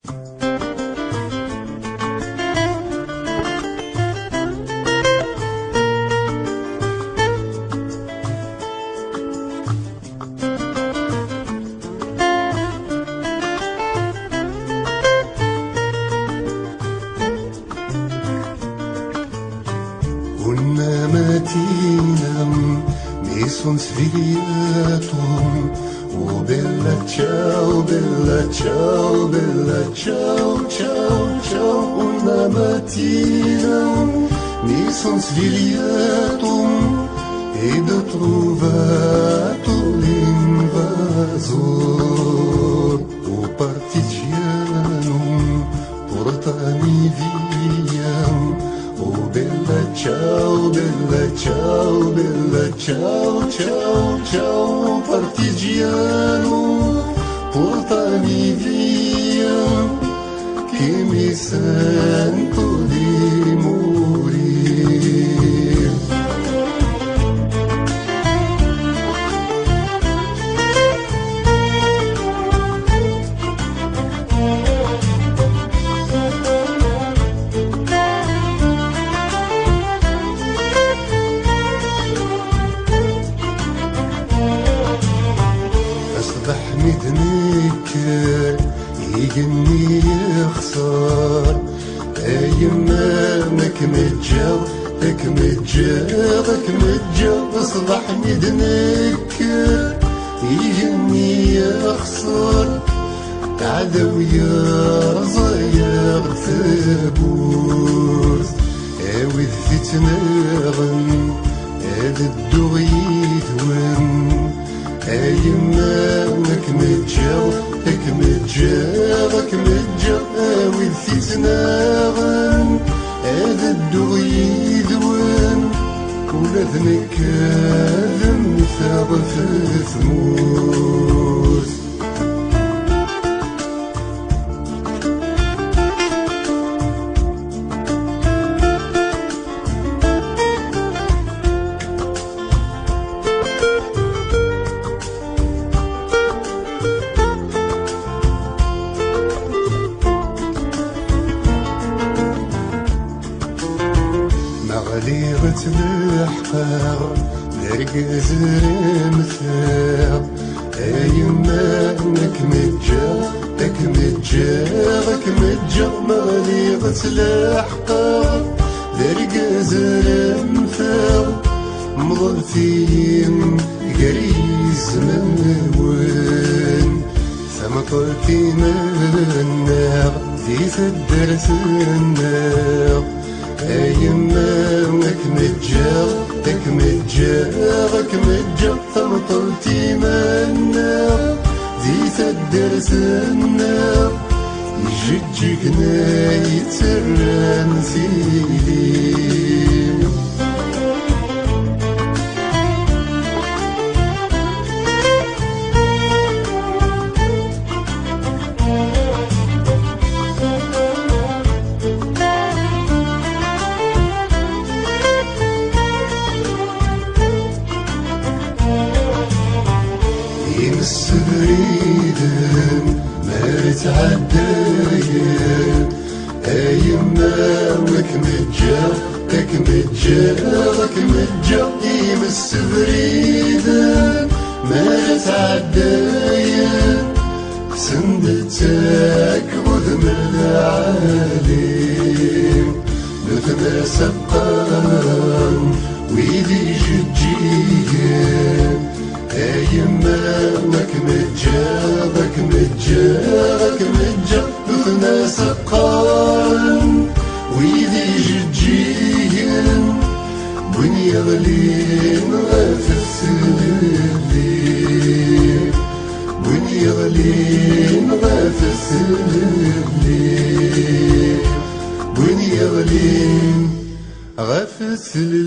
كنا ماتينا ميسون سفيلياتهم وبلا تشاو بلا تشاو بلا تشاو تشاو تشاو كنا ماتينا ميسون سفيلياتهم et de trovato l'invasor o partigiano portami via o bella ciao bella ciao bella ciao ciao ciao partigiano portami via che mi sento di morire. مدنكر يجني يخسر ايمانك متجاو لك متجاو اصبح مدنكر يجني يخسر عدو يرضى يغتبوس اوذ فتناغن هذا الدغيت وين ايمانك متجاو لك متجاو اوذ فتناغن هذا الدغيت وين ولا ذنك ذم ثابت ثموس. غليغة الحقار نرقز المثاق ايمانك متجاو لك متجاو مغليغة الحقار نرقز المثاق مضلتين قريز من وين ثمطلتي من النار في الدرس النار ايمانك متجاو لك متجاو ثمطلتي منا ذيت الدرس النار يججكنا يتران سيدي. السبريدن ما تعداين ايمانك متجاو لك متجاو ايم السبريدن ما تعداين سندتك وذم العالم نثنى سبقان ويدي جديين ايمانك متجاو نثنى سبقان ويدي جديين وين يغلين غاف السليم وين يغلين غاف السليم وين يغلين غاف السليم.